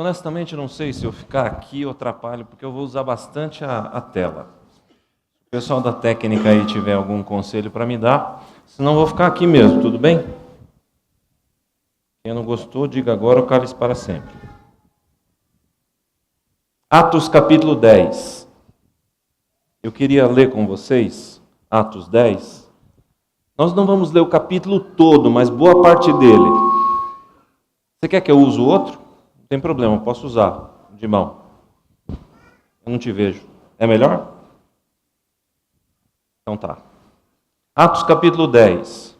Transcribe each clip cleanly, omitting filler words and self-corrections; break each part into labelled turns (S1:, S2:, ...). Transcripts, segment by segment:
S1: Honestamente, não sei se eu ficar aqui eu atrapalho, porque eu vou usar bastante a tela. Se o pessoal da técnica aí tiver algum conselho para me dar, senão eu vou ficar aqui mesmo, tudo bem? Quem não gostou, diga agora ou cale-se para sempre. Atos capítulo 10. Eu queria ler com vocês, Atos 10. Nós não vamos ler o capítulo todo, mas boa parte dele. Você quer que eu use o outro? Não tem problema, eu posso usar de mão. Eu não te vejo. É melhor? Então tá. Atos capítulo 10.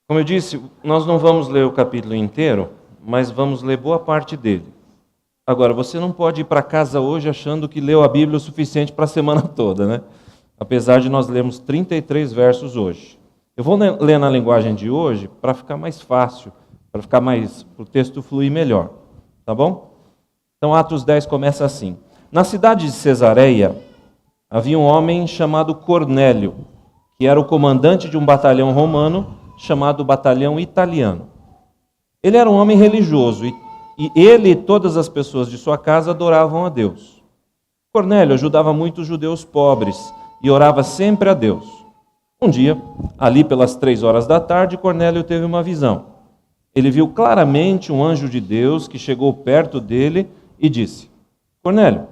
S1: Como eu disse, nós não vamos ler o capítulo inteiro, mas vamos ler boa parte dele. Agora, você não pode ir para casa hoje achando que leu a Bíblia o suficiente para a semana toda, né? Apesar de nós lermos 33 versos hoje. Eu vou ler na linguagem de hoje para ficar mais fácil, para o texto fluir melhor, tá bom? Então, Atos 10 começa assim. Na cidade de Cesareia, havia um homem chamado Cornélio, que era o comandante de um batalhão romano chamado Batalhão Italiano. Ele era um homem religioso e ele e todas as pessoas de sua casa adoravam a Deus. Cornélio ajudava muito os judeus pobres e orava sempre a Deus. Um dia, ali pelas 3 da tarde, Cornélio teve uma visão. Ele viu claramente um anjo de Deus que chegou perto dele e disse: Cornélio.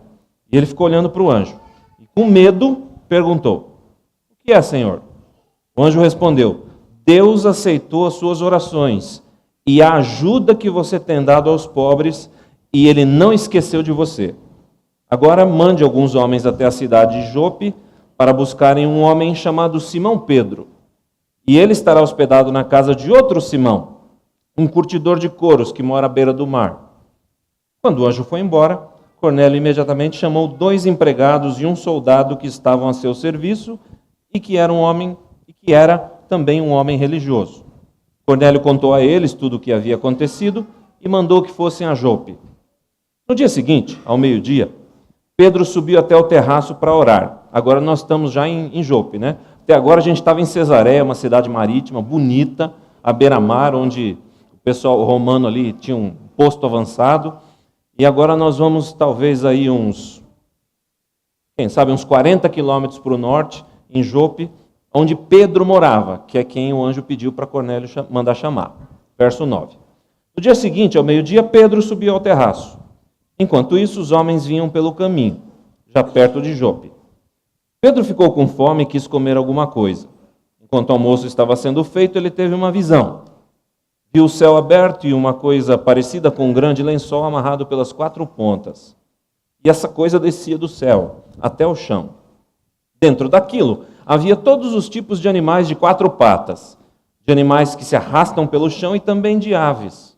S1: E ele ficou olhando para o anjo. E com medo, perguntou: O que é, Senhor? O anjo respondeu: Deus aceitou as suas orações e a ajuda que você tem dado aos pobres, e ele não esqueceu de você. Agora mande alguns homens até a cidade de Jope para buscarem um homem chamado Simão Pedro. E ele estará hospedado na casa de outro Simão, um curtidor de couros que mora à beira do mar. Quando o anjo foi embora, Cornélio imediatamente chamou 2 empregados e um soldado que estavam a seu serviço e que era também um homem religioso. Cornélio contou a eles tudo o que havia acontecido e mandou que fossem a Jope. No dia seguinte, ao meio-dia, Pedro subiu até o terraço para orar. Agora nós estamos já em Jope, né? Até agora a gente estava em Cesareia, uma cidade marítima bonita, à beira-mar, onde o pessoal romano ali tinha um posto avançado. E agora nós vamos talvez aí uns 40 quilômetros para o norte, em Jope, onde Pedro morava, que é quem o anjo pediu para Cornélio mandar chamar. Verso 9. No dia seguinte, ao meio-dia, Pedro subiu ao terraço. Enquanto isso, os homens vinham pelo caminho, já perto de Jope. Pedro ficou com fome e quis comer alguma coisa. Enquanto o almoço estava sendo feito, ele teve uma visão. Viu o céu aberto e uma coisa parecida com um grande lençol amarrado pelas 4 pontas. E essa coisa descia do céu até o chão. Dentro daquilo havia todos os tipos de animais de 4 patas, de animais que se arrastam pelo chão e também de aves.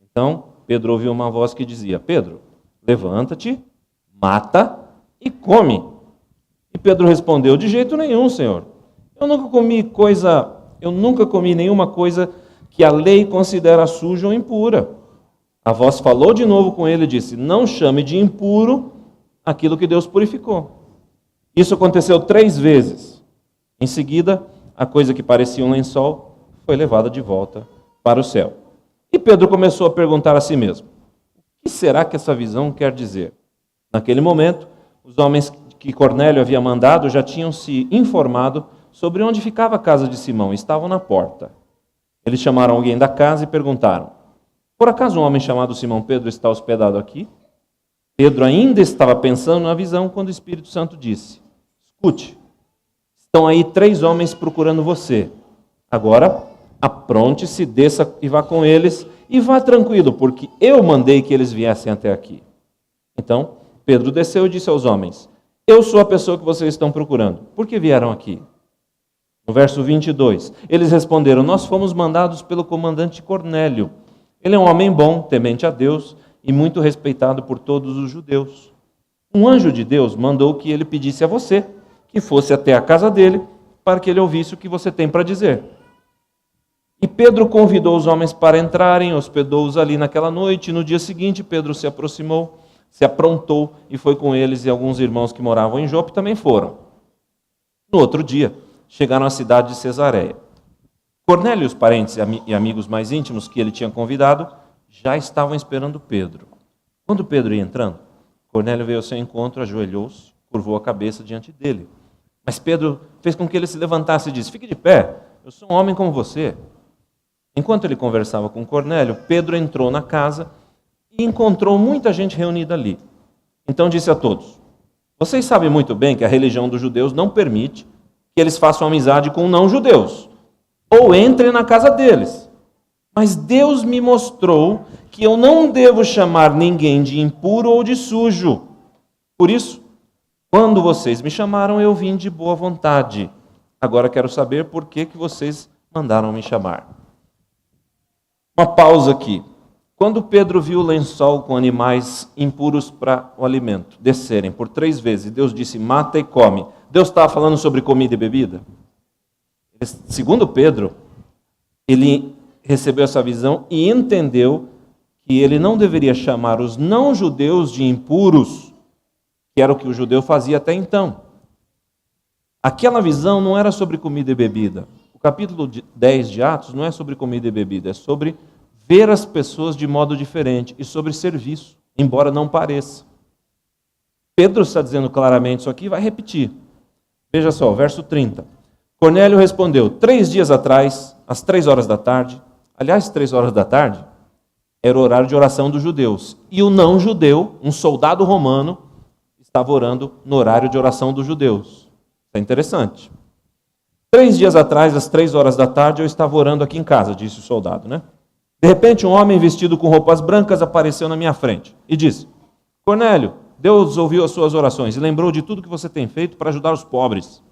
S1: Então Pedro ouviu uma voz que dizia: Pedro, levanta-te, mata e come. E Pedro respondeu: De jeito nenhum, Senhor. Eu nunca comi nenhuma coisa que a lei considera suja ou impura. A voz falou de novo com ele e disse: Não chame de impuro aquilo que Deus purificou. Isso aconteceu 3 vezes. Em seguida, a coisa que parecia um lençol foi levada de volta para o céu. E Pedro começou a perguntar a si mesmo: O que será que essa visão quer dizer? Naquele momento, os homens que Cornélio havia mandado já tinham se informado sobre onde ficava a casa de Simão e estavam na porta. Eles chamaram alguém da casa e perguntaram: Por acaso um homem chamado Simão Pedro está hospedado aqui? Pedro ainda estava pensando na visão quando o Espírito Santo disse: Escute, estão aí 3 homens procurando você. Agora, apronte-se, desça e vá com eles, e vá tranquilo, porque eu mandei que eles viessem até aqui. Então, Pedro desceu e disse aos homens: Eu sou a pessoa que vocês estão procurando. Por que vieram aqui? No verso 22, eles responderam: Nós fomos mandados pelo comandante Cornélio. Ele é um homem bom, temente a Deus e muito respeitado por todos os judeus. Um anjo de Deus mandou que ele pedisse a você que fosse até a casa dele para que ele ouvisse o que você tem para dizer. E Pedro convidou os homens para entrarem, hospedou-os ali naquela noite. E no dia seguinte, Pedro se aprontou e foi com eles, e alguns irmãos que moravam em Jope também foram. No outro dia, chegaram à cidade de Cesareia. Cornélio e os parentes e amigos mais íntimos que ele tinha convidado já estavam esperando Pedro. Quando Pedro ia entrando, Cornélio veio ao seu encontro, ajoelhou-se, curvou a cabeça diante dele. Mas Pedro fez com que ele se levantasse e disse: fique de pé, eu sou um homem como você. Enquanto ele conversava com Cornélio, Pedro entrou na casa e encontrou muita gente reunida ali. Então disse a todos: vocês sabem muito bem que a religião dos judeus não permite que eles façam amizade com não-judeus, ou entrem na casa deles. Mas Deus me mostrou que eu não devo chamar ninguém de impuro ou de sujo. Por isso, quando vocês me chamaram, eu vim de boa vontade. Agora quero saber por que vocês mandaram me chamar. Uma pausa aqui. Quando Pedro viu o lençol com animais impuros para o alimento descerem por 3 vezes, Deus disse: mata e come. Deus estava falando sobre comida e bebida? Segundo Pedro, ele recebeu essa visão e entendeu que ele não deveria chamar os não-judeus de impuros, que era o que o judeu fazia até então. Aquela visão não era sobre comida e bebida. O capítulo 10 de Atos não é sobre comida e bebida, é sobre ver as pessoas de modo diferente e sobre serviço, embora não pareça. Pedro está dizendo claramente isso aqui e vai repetir. Veja só, verso 30. Cornélio respondeu: 3 dias atrás, às 3 horas da tarde, aliás, 3 horas da tarde, era o horário de oração dos judeus. E o não-judeu, um soldado romano, estava orando no horário de oração dos judeus. Isso é interessante. 3 dias atrás, às 3 horas da tarde, eu estava orando aqui em casa, disse o soldado, né? De repente, um homem vestido com roupas brancas apareceu na minha frente e disse: Cornélio, Deus ouviu as suas orações e lembrou de tudo que você tem feito para ajudar os pobres.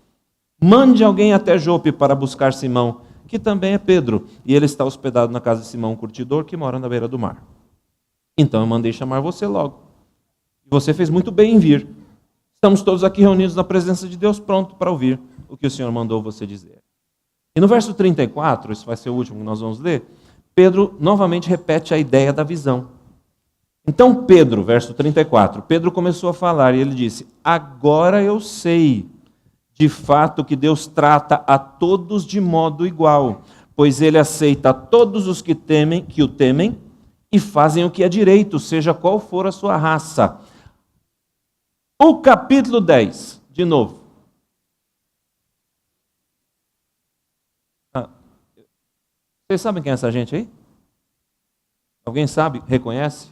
S1: Mande alguém até Jope para buscar Simão, que também é Pedro, e ele está hospedado na casa de Simão, um curtidor, que mora na beira do mar. Então eu mandei chamar você logo. E você fez muito bem em vir. Estamos todos aqui reunidos na presença de Deus, pronto para ouvir o que o Senhor mandou você dizer. E no verso 34, esse vai ser o último que nós vamos ler, Pedro novamente repete a ideia da visão. Então Pedro, verso 34, Pedro começou a falar e ele disse: agora eu sei de fato que Deus trata a todos de modo igual, pois ele aceita todos os que o temem e fazem o que é direito, seja qual for a sua raça. O capítulo 10, de novo. Vocês sabem quem é essa gente aí? Alguém sabe? Reconhece?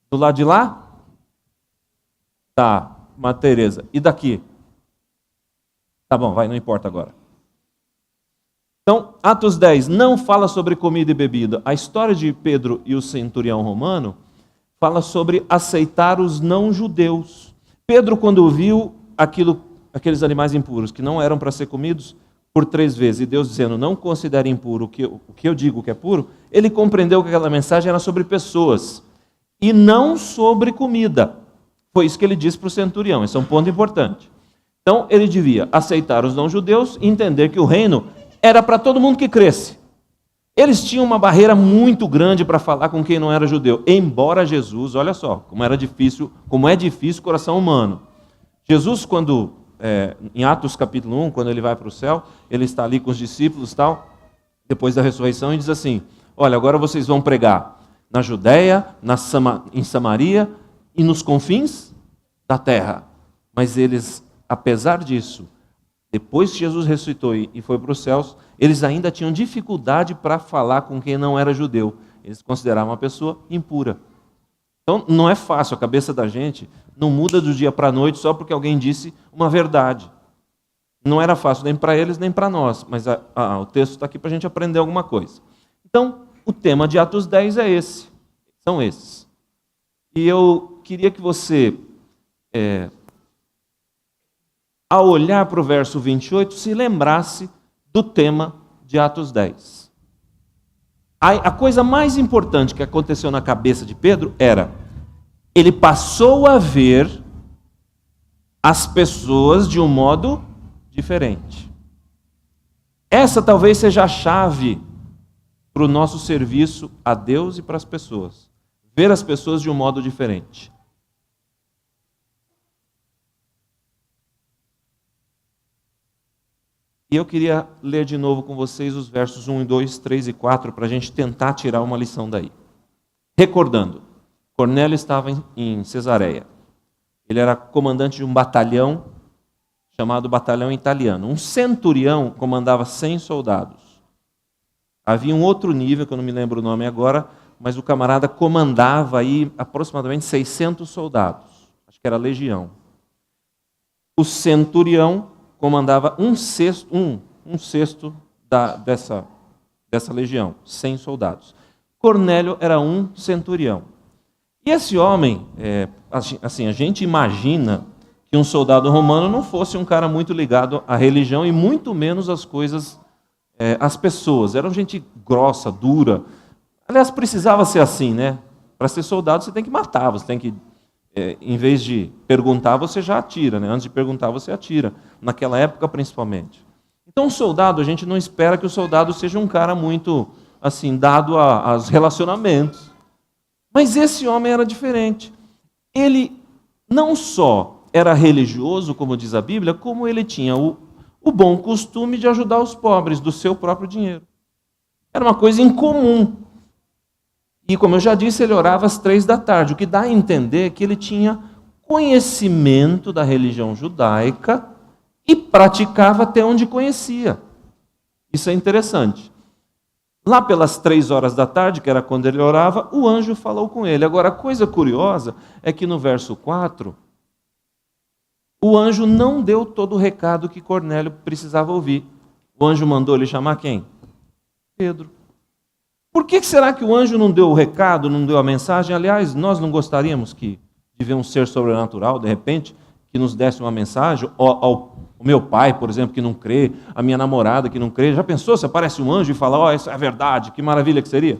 S1: Do lado de lá? Tá, uma Teresa. E daqui? Tá bom, vai, não importa agora. Então, Atos 10 não fala sobre comida e bebida. A história de Pedro e o centurião romano fala sobre aceitar os não-judeus. Pedro, quando viu aqueles animais impuros que não eram para ser comidos, por 3 vezes, e Deus dizendo: não considere impuro o que eu digo que é puro, ele compreendeu que aquela mensagem era sobre pessoas e não sobre comida. Foi isso que ele disse para o centurião. Esse é um ponto importante. Então, ele devia aceitar os não-judeus e entender que o reino era para todo mundo que cresce. Eles tinham uma barreira muito grande para falar com quem não era judeu. Embora Jesus, olha só, como é difícil o coração humano. Jesus, quando, em Atos capítulo 1, quando ele vai para o céu, ele está ali com os discípulos, tal, depois da ressurreição, e diz assim: olha, agora vocês vão pregar na Judéia, em Samaria e nos confins da terra. Mas eles, apesar disso, depois que Jesus ressuscitou e foi para os céus, eles ainda tinham dificuldade para falar com quem não era judeu. Eles consideravam uma pessoa impura. Então, não é fácil, a cabeça da gente não muda do dia para a noite só porque alguém disse uma verdade. Não era fácil nem para eles, nem para nós, mas o texto está aqui para a gente aprender alguma coisa. Então, o tema de Atos 10 é esse, são esses. E eu queria que você, ao olhar para o verso 28, se lembrasse do tema de Atos 10. A coisa mais importante que aconteceu na cabeça de Pedro era: ele passou a ver as pessoas de um modo diferente. Essa talvez seja a chave para o nosso serviço a Deus e para as pessoas. Ver as pessoas de um modo diferente. E eu queria ler de novo com vocês os versos 1, 2, 3 e 4 para a gente tentar tirar uma lição daí. Recordando, Cornélio estava em Cesareia. Ele era comandante de um batalhão chamado Batalhão Italiano. Um centurião comandava 100 soldados. Havia um outro nível, que eu não me lembro o nome agora, mas o camarada comandava aí aproximadamente 600 soldados. Acho que era legião. O centurião comandava um sexto dessa legião, 100 soldados. Cornélio era um centurião. E esse homem, assim, a gente imagina que um soldado romano não fosse um cara muito ligado à religião e muito menos às coisas, às pessoas. Era gente grossa, dura. Aliás, precisava ser assim, né? Para ser soldado você tem que matar, você tem que, em vez de perguntar, você já atira, né? Antes de perguntar, você atira. Naquela época, principalmente. Então, um soldado, a gente não espera que o soldado seja um cara muito, assim, dado aos relacionamentos. Mas esse homem era diferente. Ele não só era religioso, como diz a Bíblia, como ele tinha o bom costume de ajudar os pobres do seu próprio dinheiro. Era uma coisa incomum. E, como eu já disse, ele orava às 3 da tarde, o que dá a entender que ele tinha conhecimento da religião judaica e praticava até onde conhecia. Isso é interessante. Lá pelas 3 horas da tarde, que era quando ele orava, o anjo falou com ele. Agora, a coisa curiosa é que no verso 4, o anjo não deu todo o recado que Cornélio precisava ouvir. O anjo mandou ele chamar quem? Pedro. Por que será que o anjo não deu o recado, não deu a mensagem? Aliás, nós não gostaríamos de ver um ser sobrenatural, de repente, que nos desse uma mensagem, o meu pai, por exemplo, que não crê, a minha namorada que não crê. Já pensou se aparece um anjo e fala, isso é a verdade, que maravilha que seria?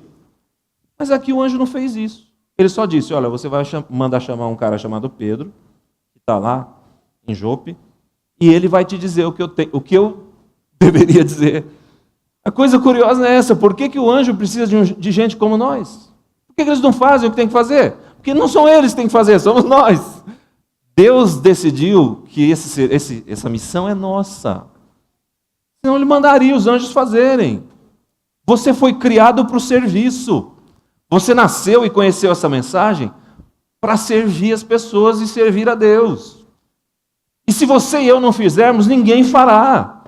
S1: Mas aqui o anjo não fez isso. Ele só disse, olha, você vai mandar chamar um cara chamado Pedro, que está lá em Jope, e ele vai te dizer o que eu deveria dizer. A coisa curiosa é essa, por que o anjo precisa de gente como nós? Por que eles não fazem o que tem que fazer? Porque não são eles que têm que fazer, somos nós. Deus decidiu que essa missão é nossa. Senão ele mandaria os anjos fazerem. Você foi criado para o serviço. Você nasceu e conheceu essa mensagem para servir as pessoas e servir a Deus. E se você e eu não fizermos, ninguém fará.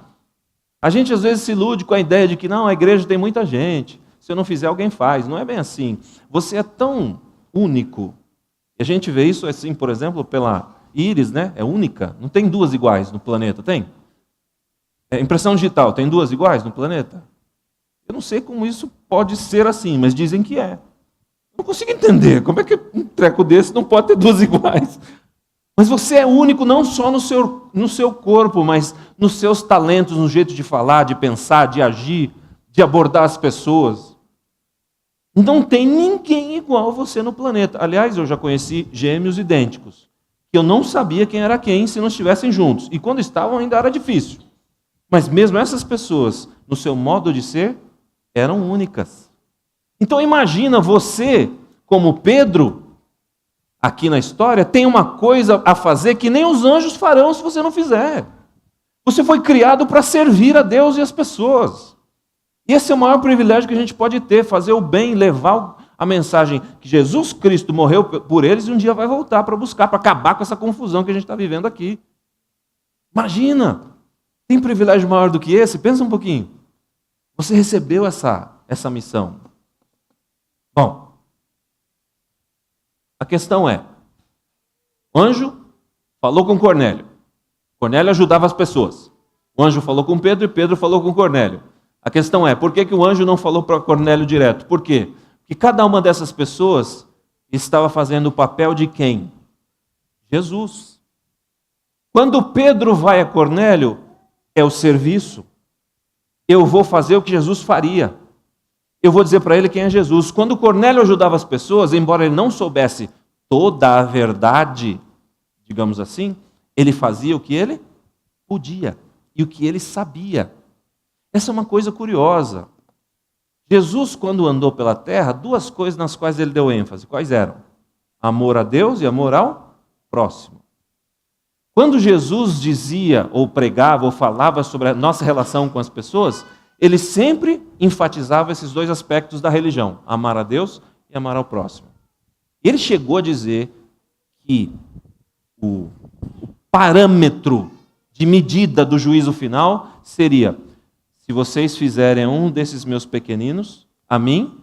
S1: A gente às vezes se ilude com a ideia de que não, a igreja tem muita gente. Se eu não fizer, alguém faz. Não é bem assim. Você é tão único. E a gente vê isso assim, por exemplo, pela íris, né? É única. Não tem duas iguais no planeta, tem? Impressão digital, tem duas iguais no planeta? Eu não sei como isso pode ser assim, mas dizem que é. Não consigo entender. Como é que um treco desse não pode ter duas iguais? Mas você é único não só no seu corpo, mas nos seus talentos, no jeito de falar, de pensar, de agir, de abordar as pessoas. Não tem ninguém igual a você no planeta. Aliás, eu já conheci gêmeos idênticos, que eu não sabia quem era quem se não estivessem juntos. E quando estavam ainda era difícil. Mas mesmo essas pessoas, no seu modo de ser, eram únicas. Então imagina você, como Pedro, aqui na história, tem uma coisa a fazer que nem os anjos farão se você não fizer. Você foi criado para servir a Deus e as pessoas. E esse é o maior privilégio que a gente pode ter, fazer o bem, levar a mensagem que Jesus Cristo morreu por eles e um dia vai voltar para buscar, para acabar com essa confusão que a gente está vivendo aqui. Imagina, tem privilégio maior do que esse? Pensa um pouquinho. Você recebeu essa missão. Bom, a questão é, o anjo falou com Cornélio. Cornélio ajudava as pessoas. O anjo falou com Pedro e Pedro falou com Cornélio. A questão é, por que o anjo não falou para Cornélio direto? Por quê? Porque cada uma dessas pessoas estava fazendo o papel de quem? Jesus. Quando Pedro vai a Cornélio, é o serviço. Eu vou fazer o que Jesus faria. Eu vou dizer para ele quem é Jesus. Quando Cornélio ajudava as pessoas, embora ele não soubesse toda a verdade, digamos assim, ele fazia o que ele podia e o que ele sabia. Essa é uma coisa curiosa. Jesus, quando andou pela terra, duas coisas nas quais ele deu ênfase. Quais eram? Amor a Deus e amor ao próximo. Quando Jesus dizia, ou pregava, ou falava sobre a nossa relação com as pessoas, ele sempre enfatizava esses dois aspectos da religião, amar a Deus e amar ao próximo. Ele chegou a dizer que o parâmetro de medida do juízo final seria: se vocês fizerem um desses meus pequeninos, a mim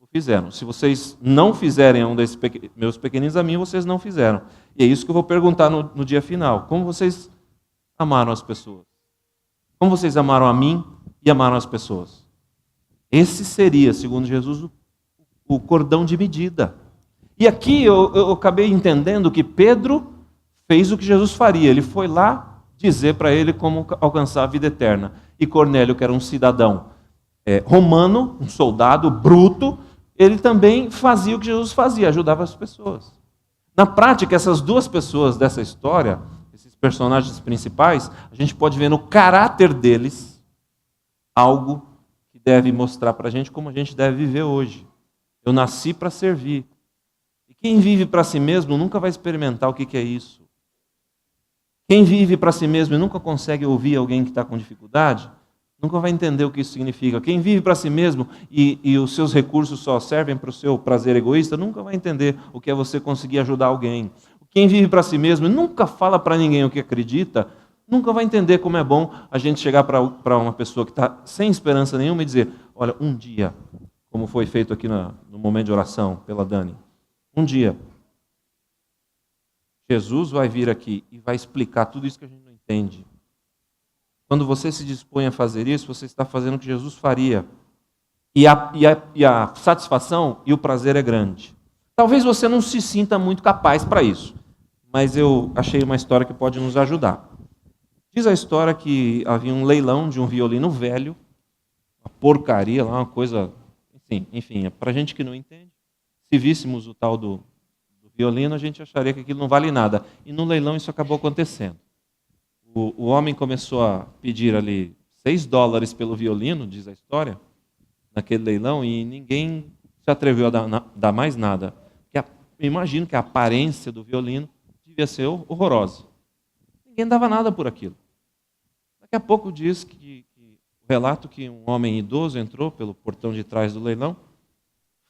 S1: o fizeram. Se vocês não fizerem um desses meus pequeninos, a mim vocês não fizeram. E é isso que eu vou perguntar no dia final. Como vocês amaram as pessoas? Como vocês amaram a mim e amaram as pessoas? Esse seria, segundo Jesus, o cordão de medida. E aqui eu acabei entendendo que Pedro fez o que Jesus faria. Ele foi lá dizer para ele como alcançar a vida eterna. E Cornélio, que era um cidadão romano, um soldado bruto, ele também fazia o que Jesus fazia, ajudava as pessoas. Na prática, essas duas pessoas dessa história, esses personagens principais, a gente pode ver no caráter deles algo que deve mostrar para a gente como a gente deve viver hoje. Eu nasci para servir. E quem vive para si mesmo nunca vai experimentar o que é isso. Quem vive para si mesmo e nunca consegue ouvir alguém que está com dificuldade, nunca vai entender o que isso significa. Quem vive para si mesmo e os seus recursos só servem para o seu prazer egoísta, nunca vai entender o que é você conseguir ajudar alguém. Quem vive para si mesmo e nunca fala para ninguém o que acredita, nunca vai entender como é bom a gente chegar para uma pessoa que está sem esperança nenhuma e dizer: olha, um dia, como foi feito aqui no momento de oração pela Dani, um dia, Jesus vai vir aqui e vai explicar tudo isso que a gente não entende. Quando você se dispõe a fazer isso, você está fazendo o que Jesus faria. E a satisfação e o prazer é grande. Talvez você não se sinta muito capaz para isso, mas eu achei uma história que pode nos ajudar. Diz a história que havia um leilão de um violino velho, uma porcaria lá, uma coisa... Enfim, para gente que não entende, se víssemos o tal do violino, a gente acharia que aquilo não vale nada. E no leilão isso acabou acontecendo. O homem começou a pedir ali $6 pelo violino, diz a história, naquele leilão, e ninguém se atreveu a dar mais nada. Eu imagino que a aparência do violino devia ser horrorosa. Ninguém dava nada por aquilo. Daqui a pouco diz que o relato que um homem idoso entrou pelo portão de trás do leilão,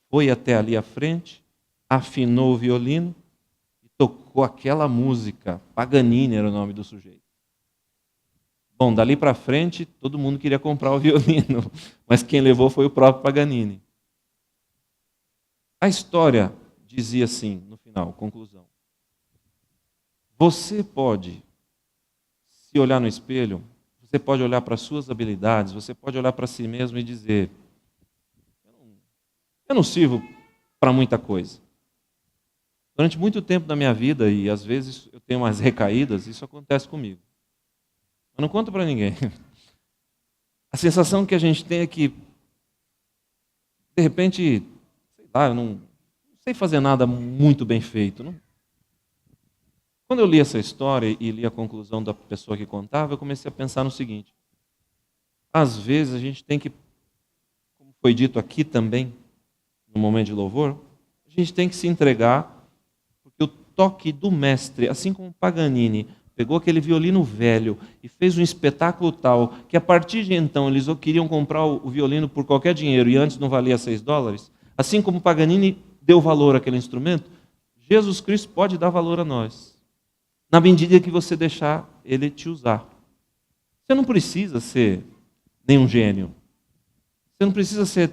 S1: foi até ali à frente, afinou o violino e tocou aquela música. Paganini era o nome do sujeito. Bom, dali para frente, todo mundo queria comprar o violino, mas quem levou foi o próprio Paganini. A história dizia assim, no final, conclusão. Você pode se olhar no espelho, você pode olhar para as suas habilidades, você pode olhar para si mesmo e dizer: eu não sirvo para muita coisa. Durante muito tempo da minha vida, e às vezes eu tenho umas recaídas, isso acontece comigo. Eu não conto para ninguém. A sensação que a gente tem é que, de repente, sei lá, eu não sei fazer nada muito bem feito. Não? Quando eu li essa história e li a conclusão da pessoa que contava, eu comecei a pensar no seguinte: às vezes a gente tem que, como foi dito aqui também, no momento de louvor, a gente tem que se entregar, porque o toque do mestre, assim como Paganini pegou aquele violino velho e fez um espetáculo tal que a partir de então eles queriam comprar o violino por qualquer dinheiro e antes não valia $6, assim como Paganini deu valor àquele instrumento, Jesus Cristo pode dar valor a nós, na medida que você deixar Ele te usar. Você não precisa ser nenhum gênio, você não precisa ser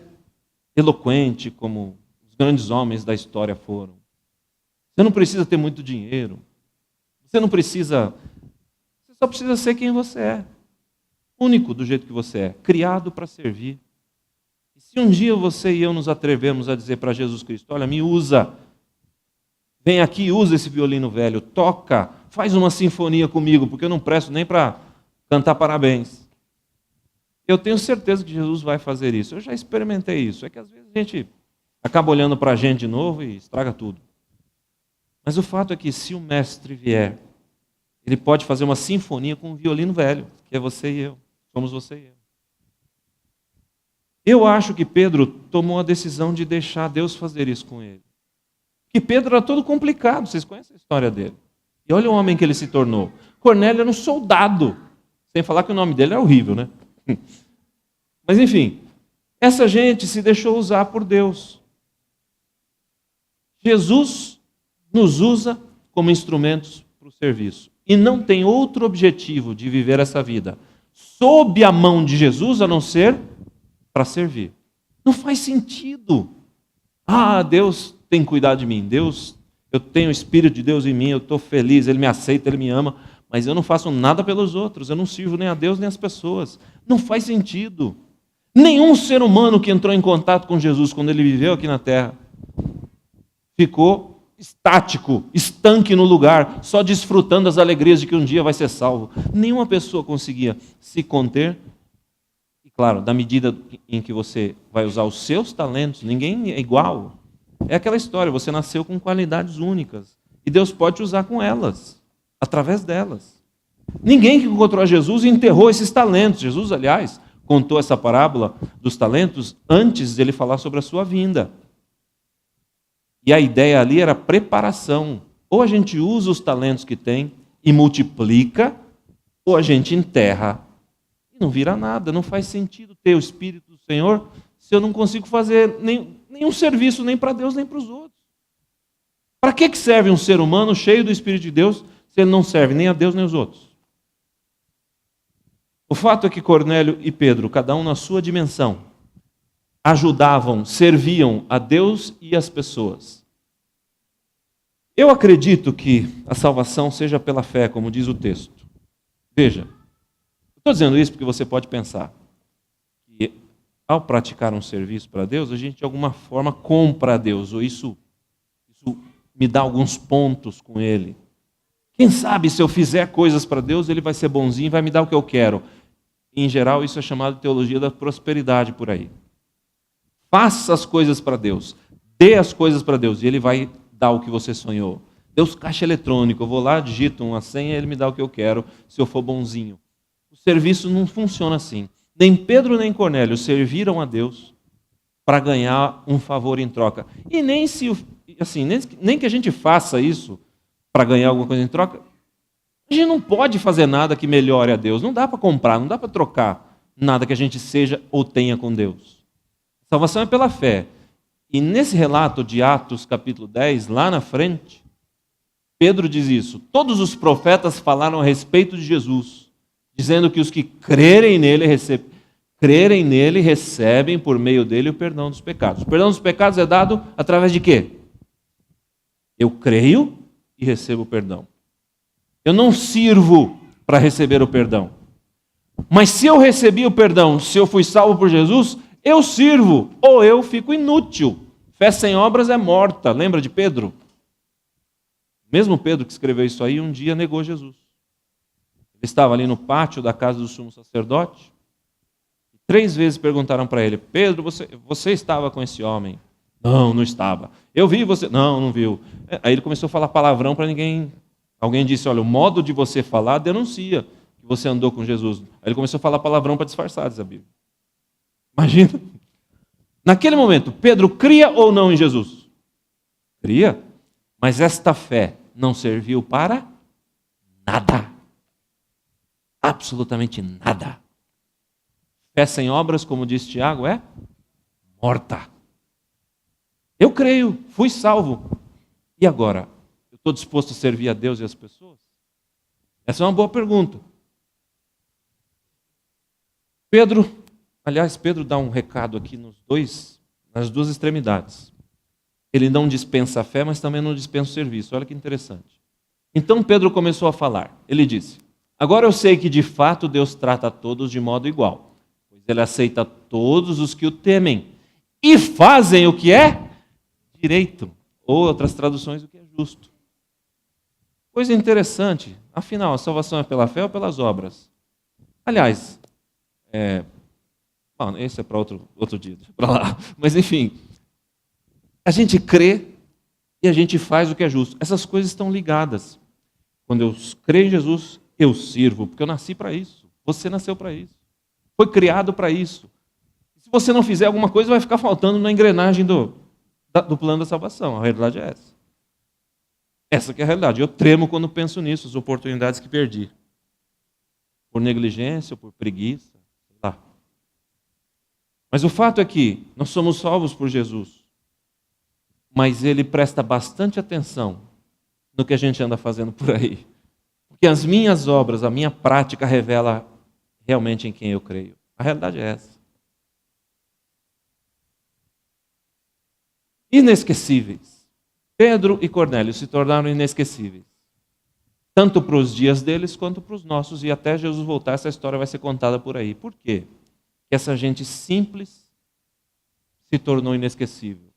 S1: eloquente como os grandes homens da história foram, você não precisa ter muito dinheiro, você não precisa, você só precisa ser quem você é. Único do jeito que você é, criado para servir. E se um dia você e eu nos atrevemos a dizer para Jesus Cristo: olha, me usa, vem aqui, usa esse violino velho, toca, faz uma sinfonia comigo, porque eu não presto nem para cantar parabéns. Eu tenho certeza que Jesus vai fazer isso. Eu já experimentei isso. É que às vezes a gente acaba olhando para a gente de novo e estraga tudo. Mas o fato é que se o mestre vier, ele pode fazer uma sinfonia com um violino velho, que é você e eu. Somos você e eu. Eu acho que Pedro tomou a decisão de deixar Deus fazer isso com ele. Que Pedro era todo complicado, vocês conhecem a história dele. E olha o homem que ele se tornou. Cornélio era um soldado, sem falar que o nome dele é horrível, né? Mas enfim, essa gente se deixou usar por Deus. Jesus nos usa como instrumentos para o serviço. E não tem outro objetivo de viver essa vida sob a mão de Jesus a não ser para servir. Não faz sentido. Deus tem cuidado de mim. Eu tenho o Espírito de Deus em mim, eu estou feliz, Ele me aceita, Ele me ama, mas eu não faço nada pelos outros, eu não sirvo nem a Deus nem as pessoas. Não faz sentido. Nenhum ser humano que entrou em contato com Jesus quando Ele viveu aqui na terra ficou estático, estanque no lugar, só desfrutando das alegrias de que um dia vai ser salvo. Nenhuma pessoa conseguia se conter. E claro, da medida em que você vai usar os seus talentos, ninguém é igual. É aquela história, você nasceu com qualidades únicas. E Deus pode te usar com elas, através delas. Ninguém que encontrou a Jesus enterrou esses talentos. Jesus, aliás, contou essa parábola dos talentos antes de ele falar sobre a sua vinda. E a ideia ali era preparação. Ou a gente usa os talentos que tem e multiplica, ou a gente enterra e não vira nada. Não faz sentido ter o Espírito do Senhor se eu não consigo fazer nenhum serviço nem para Deus nem para os outros. Para que serve um ser humano cheio do Espírito de Deus se ele não serve nem a Deus nem aos outros? O fato é que Cornélio e Pedro, cada um na sua dimensão, ajudavam, serviam a Deus e as pessoas. Eu acredito que a salvação seja pela fé, como diz o texto. Veja, estou dizendo isso porque você pode pensar que ao praticar um serviço para Deus, a gente de alguma forma compra a Deus, ou isso me dá alguns pontos com Ele. Quem sabe se eu fizer coisas para Deus, Ele vai ser bonzinho e vai me dar o que eu quero. Em geral, isso é chamado de teologia da prosperidade por aí. Faça as coisas para Deus, dê as coisas para Deus e Ele vai dar o que você sonhou. Deus, caixa eletrônico, eu vou lá, digito uma senha e Ele me dá o que eu quero, se eu for bonzinho. O serviço não funciona assim. Nem Pedro nem Cornélio serviram a Deus para ganhar um favor em troca. E nem que a gente faça isso para ganhar alguma coisa em troca, a gente não pode fazer nada que melhore a Deus. Não dá para comprar, não dá para trocar nada que a gente seja ou tenha com Deus. Salvação é pela fé. E nesse relato de Atos, capítulo 10, lá na frente, Pedro diz isso. Todos os profetas falaram a respeito de Jesus, dizendo que os que crerem nele recebem por meio dele o perdão dos pecados. O perdão dos pecados é dado através de quê? Eu creio e recebo o perdão. Eu não sirvo para receber o perdão. Mas se eu recebi o perdão, se eu fui salvo por Jesus, eu sirvo, ou eu fico inútil. Fé sem obras é morta. Lembra de Pedro? Mesmo Pedro que escreveu isso aí, um dia negou Jesus. Ele estava ali no pátio da casa do sumo sacerdote. 3 vezes perguntaram para ele: Pedro, você estava com esse homem? Não, não estava. Eu vi você? Não, não viu. Aí ele começou a falar palavrão para ninguém. Alguém disse: olha, o modo de você falar denuncia que você andou com Jesus. Aí ele começou a falar palavrão para disfarçar, diz a Bíblia. Imagina. Naquele momento, Pedro cria ou não em Jesus? Cria. Mas esta fé não serviu para nada. Absolutamente nada. Fé sem obras, como diz Tiago, é morta. Eu creio, fui salvo. E agora? Eu estou disposto a servir a Deus e as pessoas? Essa é uma boa pergunta. Pedro dá um recado aqui nas duas extremidades. Ele não dispensa a fé, mas também não dispensa o serviço. Olha que interessante. Então Pedro começou a falar. Ele disse: agora eu sei que de fato Deus trata a todos de modo igual, pois Ele aceita todos os que o temem e fazem o que é direito, ou outras traduções, o que é justo. Coisa interessante. Afinal, a salvação é pela fé ou pelas obras? Aliás, esse é para outro dia, deixa para lá. Mas enfim, a gente crê e a gente faz o que é justo. Essas coisas estão ligadas. Quando eu creio em Jesus, eu sirvo, porque eu nasci para isso. Você nasceu para isso. Foi criado para isso. Se você não fizer alguma coisa, vai ficar faltando na engrenagem do plano da salvação. A realidade é essa. Essa que é a realidade. Eu tremo quando penso nisso, as oportunidades que perdi. Por negligência, por preguiça, sei lá. Mas o fato é que nós somos salvos por Jesus. mas ele presta bastante atenção no que a gente anda fazendo por aí. Porque as minhas obras, a minha prática revela realmente em quem eu creio. A realidade é essa. Inesquecíveis. Pedro e Cornélio se tornaram inesquecíveis. Tanto para os dias deles quanto para os nossos. E até Jesus voltar, essa história vai ser contada por aí. Por quê? Que essa gente simples se tornou inesquecível.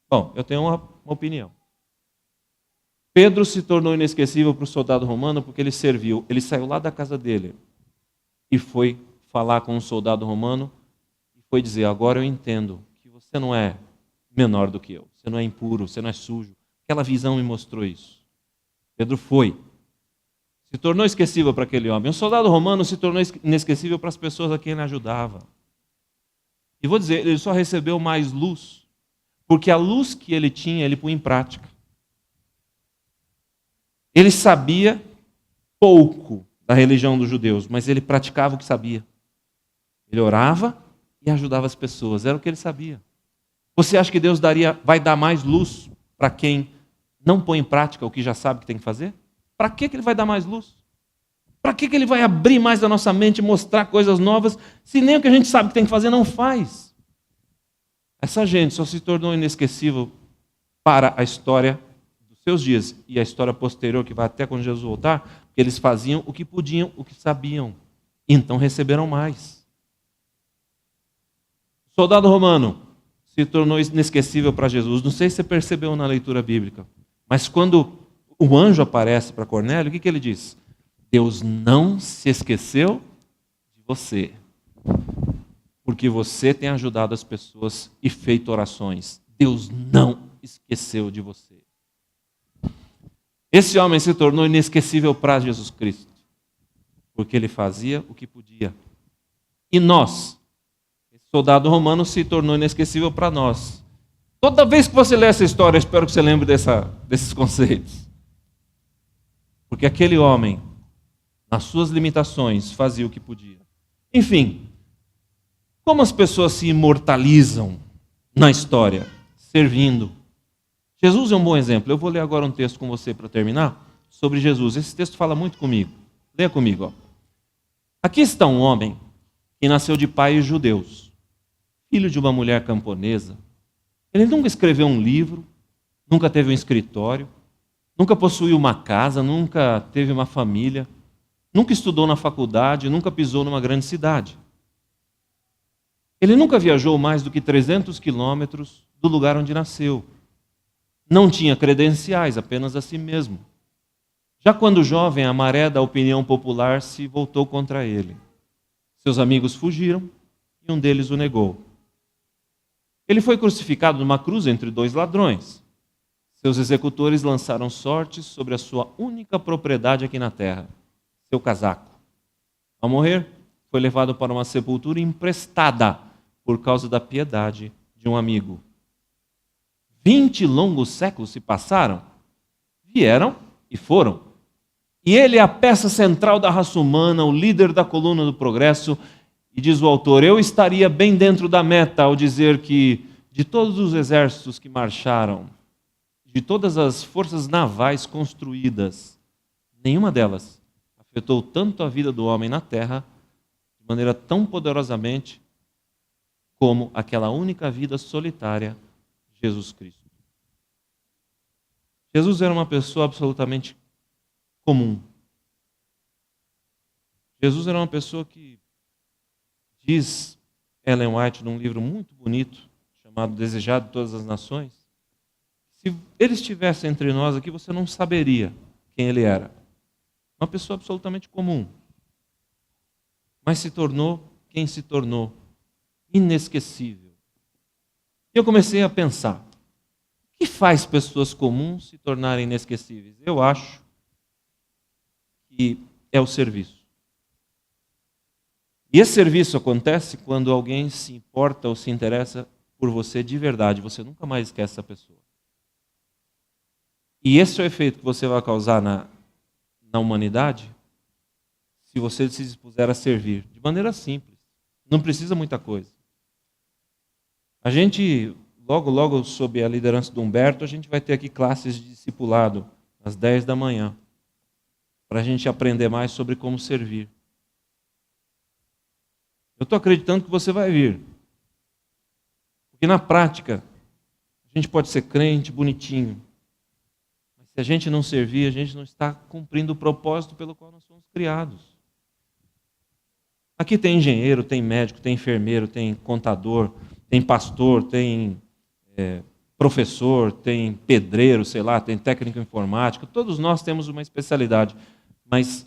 S1: Bom, eu tenho uma opinião. Pedro se tornou inesquecível para o soldado romano porque ele serviu. Ele saiu lá da casa dele e foi falar com um soldado romano e foi dizer: agora eu entendo que você não é menor do que eu. Você não é impuro, você não é sujo. Aquela visão me mostrou isso. Pedro foi. Se tornou esquecível para aquele homem. Um soldado romano se tornou inesquecível para as pessoas a quem ele ajudava. E vou dizer, ele só recebeu mais luz, porque a luz que ele tinha, ele pôs em prática. Ele sabia pouco da religião dos judeus, mas ele praticava o que sabia. Ele orava e ajudava as pessoas, era o que ele sabia. Você acha que Deus vai dar mais luz para quem não põe em prática o que já sabe que tem que fazer? Para que ele vai dar mais luz? Para que ele vai abrir mais a nossa mente e mostrar coisas novas, se nem o que a gente sabe que tem que fazer não faz? Essa gente só se tornou inesquecível para a história dos seus dias e a história posterior, que vai até quando Jesus voltar, porque eles faziam o que podiam, o que sabiam, e então receberam mais. O soldado romano se tornou inesquecível para Jesus. Não sei se você percebeu na leitura bíblica, mas quando o anjo aparece para Cornélio, o que ele diz? Deus não se esqueceu de você, porque você tem ajudado as pessoas e feito orações. Deus não esqueceu de você. Esse homem se tornou inesquecível para Jesus Cristo, porque ele fazia o que podia. E nós, esse soldado romano se tornou inesquecível para nós. Toda vez que você lê essa história, eu espero que você lembre desses conceitos. Porque aquele homem, nas suas limitações, fazia o que podia. Enfim, como as pessoas se imortalizam na história? Servindo. Jesus é um bom exemplo. Eu vou ler agora um texto com você para terminar, sobre Jesus. Esse texto fala muito comigo. Leia comigo. Ó. Aqui está um homem que nasceu de pais judeus, filho de uma mulher camponesa. Ele nunca escreveu um livro, nunca teve um escritório, nunca possuiu uma casa, nunca teve uma família, nunca estudou na faculdade, nunca pisou numa grande cidade. Ele nunca viajou mais do que 300 quilômetros do lugar onde nasceu. Não tinha credenciais, apenas a si mesmo. Já quando jovem, a maré da opinião popular se voltou contra ele. Seus amigos fugiram e um deles o negou. Ele foi crucificado numa cruz entre dois ladrões. Seus executores lançaram sortes sobre a sua única propriedade aqui na terra, seu casaco. Ao morrer, foi levado para uma sepultura emprestada por causa da piedade de um amigo. 20 longos séculos se passaram, vieram e foram. E ele é a peça central da raça humana, o líder da coluna do progresso. E diz o autor, eu estaria bem dentro da meta ao dizer que de todos os exércitos que marcharam, de todas as forças navais construídas, nenhuma delas afetou tanto a vida do homem na terra, de maneira tão poderosamente, como aquela única vida solitária, Jesus Cristo. Jesus era uma pessoa absolutamente comum. Jesus era uma pessoa que, diz Ellen White num livro muito bonito, chamado Desejado de Todas as Nações, se ele estivesse entre nós aqui, você não saberia quem ele era. Uma pessoa absolutamente comum. Mas se tornou quem se tornou, inesquecível. E eu comecei a pensar, o que faz pessoas comuns se tornarem inesquecíveis? Eu acho que é o serviço. E esse serviço acontece quando alguém se importa ou se interessa por você de verdade. Você nunca mais esquece essa pessoa. E esse é o efeito que você vai causar na humanidade se você se dispuser a servir. De maneira simples. Não precisa muita coisa. A gente logo, logo, sob a liderança do Humberto, a gente vai ter aqui classes de discipulado, às 10 da manhã, para a gente aprender mais sobre como servir. Eu estou acreditando que você vai vir. Porque na prática, a gente pode ser crente, bonitinho, mas se a gente não servir, a gente não está cumprindo o propósito pelo qual nós fomos criados. Aqui tem engenheiro, tem médico, tem enfermeiro, tem contador, tem pastor, tem professor, tem pedreiro, sei lá, tem técnico informático. Todos nós temos uma especialidade, mas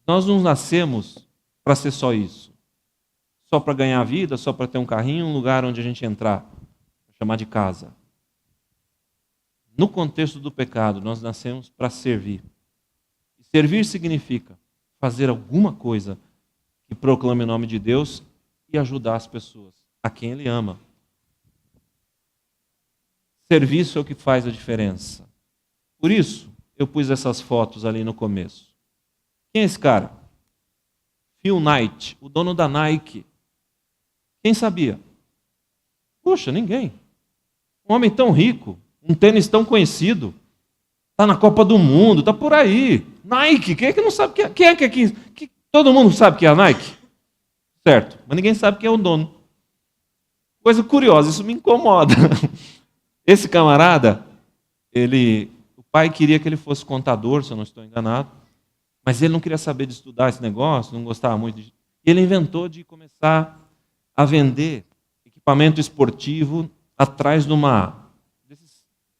S1: nós não nascemos para ser só isso. Só para ganhar vida, só para ter um carrinho, um lugar onde a gente entrar, chamar de casa. No contexto do pecado, nós nascemos para servir. E servir significa fazer alguma coisa que proclame o nome de Deus e ajudar as pessoas, a quem Ele ama. Serviço é o que faz a diferença. Por isso, eu pus essas fotos ali no começo. Quem é esse cara? Phil Knight, o dono da Nike. Quem sabia? Puxa, ninguém. Um homem tão rico, um tênis tão conhecido, está na Copa do Mundo, está por aí. Nike, quem é que não sabe que é? Quem é que aqui? Todo mundo sabe que é a Nike? Certo, mas ninguém sabe quem é o dono. Coisa curiosa, isso me incomoda. Esse camarada, o pai queria que ele fosse contador, se eu não estou enganado, mas ele não queria saber de estudar esse negócio, não gostava muito de... E ele inventou de começar a vender equipamento esportivo atrás de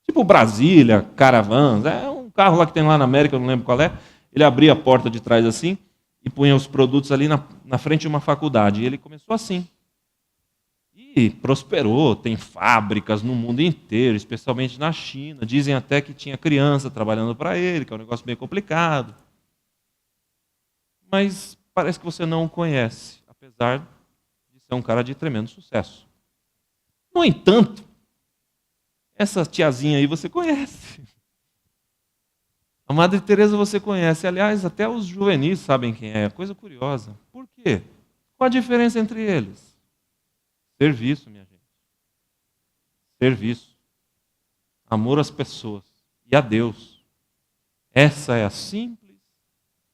S1: tipo Brasília, Caravans, é um carro lá que tem lá na América, eu não lembro qual é. Ele abria a porta de trás assim e punha os produtos ali na frente de uma faculdade. E ele começou assim. E prosperou, tem fábricas no mundo inteiro, especialmente na China. Dizem até que tinha criança trabalhando para ele, que é um negócio meio complicado. Mas parece que você não o conhece, apesar de ser um cara de tremendo sucesso. No entanto, essa tiazinha aí você conhece. A Madre Teresa você conhece. Aliás, até os juvenis sabem quem é. Coisa curiosa. Por quê? Qual a diferença entre eles? Serviço, minha gente. Serviço. Amor às pessoas e a Deus. Essa é a simples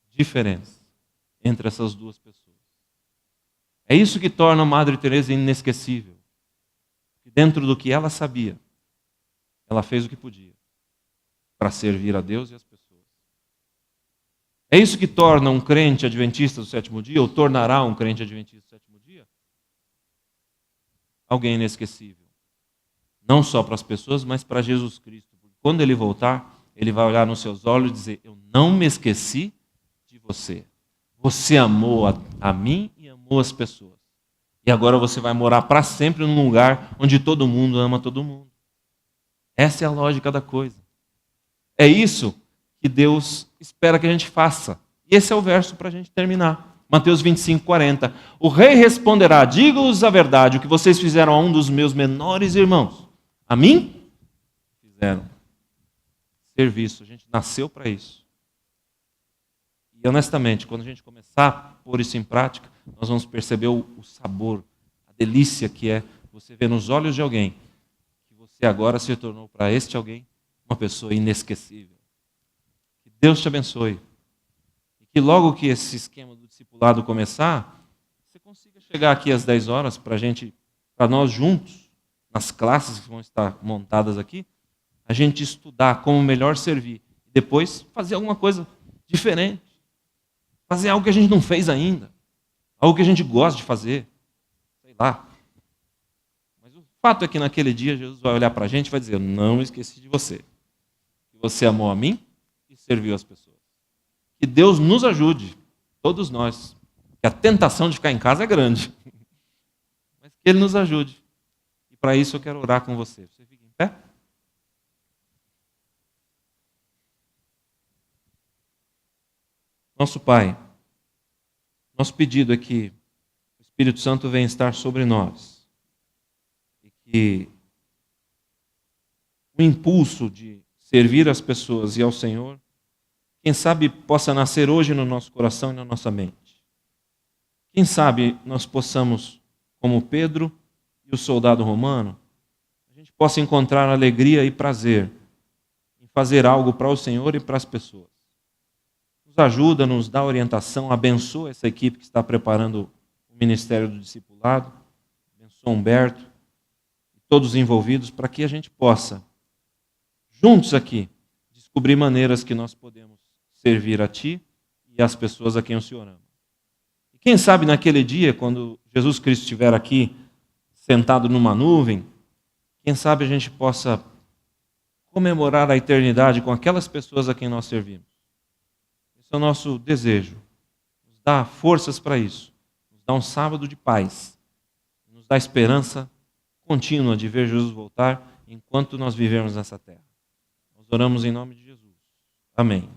S1: diferença entre essas duas pessoas. É isso que torna a Madre Teresa inesquecível. Dentro do que ela sabia, ela fez o que podia para servir a Deus e as pessoas. É isso que torna um crente adventista do sétimo dia, ou tornará um crente adventista do sétimo dia, alguém inesquecível. Não só para as pessoas, mas para Jesus Cristo. Porque quando Ele voltar, Ele vai olhar nos seus olhos e dizer: eu não me esqueci de você. Você amou a mim e amou as pessoas. E agora você vai morar para sempre num lugar onde todo mundo ama todo mundo. Essa é a lógica da coisa. É isso que Deus espera que a gente faça. E esse é o verso para a gente terminar. Mateus 25, 40. O rei responderá: diga-os a verdade, o que vocês fizeram a um dos meus menores irmãos. A mim? Fizeram. Serviço. A gente nasceu para isso. E honestamente, quando a gente começar a pôr isso em prática, nós vamos perceber o sabor, a delícia que é você ver nos olhos de alguém que você agora se tornou para este alguém uma pessoa inesquecível. Que Deus te abençoe. E que logo que esse esquema do discipulado começar, você consiga chegar aqui às 10 horas para nós juntos, nas classes que vão estar montadas aqui, a gente estudar como melhor servir. E depois fazer alguma coisa diferente. Fazer algo que a gente não fez ainda. Algo que a gente gosta de fazer. Sei lá. Mas o fato é que naquele dia Jesus vai olhar para a gente e vai dizer: eu não esqueci de você. Que você amou a mim e serviu as pessoas. Que Deus nos ajude, todos nós. Que a tentação de ficar em casa é grande. Mas que Ele nos ajude. E para isso eu quero orar com você. Você fica em pé? Nosso Pai, nosso pedido é que o Espírito Santo venha estar sobre nós e que o impulso de servir as pessoas e ao Senhor, quem sabe possa nascer hoje no nosso coração e na nossa mente. Quem sabe nós possamos, como Pedro e o soldado romano, a a gente possa encontrar alegria e prazer em fazer algo para o Senhor e para as pessoas. Nos ajuda, nos dá orientação, abençoa essa equipe que está preparando o Ministério do Discipulado, abençoa Humberto e todos os envolvidos, para que a gente possa, juntos aqui, descobrir maneiras que nós podemos servir a Ti e às pessoas a quem o Senhor ama. E quem sabe naquele dia, quando Jesus Cristo estiver aqui, sentado numa nuvem, quem sabe a gente possa comemorar a eternidade com aquelas pessoas a quem nós servimos. Esse é o nosso desejo. Nos dá forças para isso. Nos dá um sábado de paz. Nos dá esperança contínua de ver Jesus voltar enquanto nós vivermos nessa terra. Nós oramos em nome de Jesus. Amém.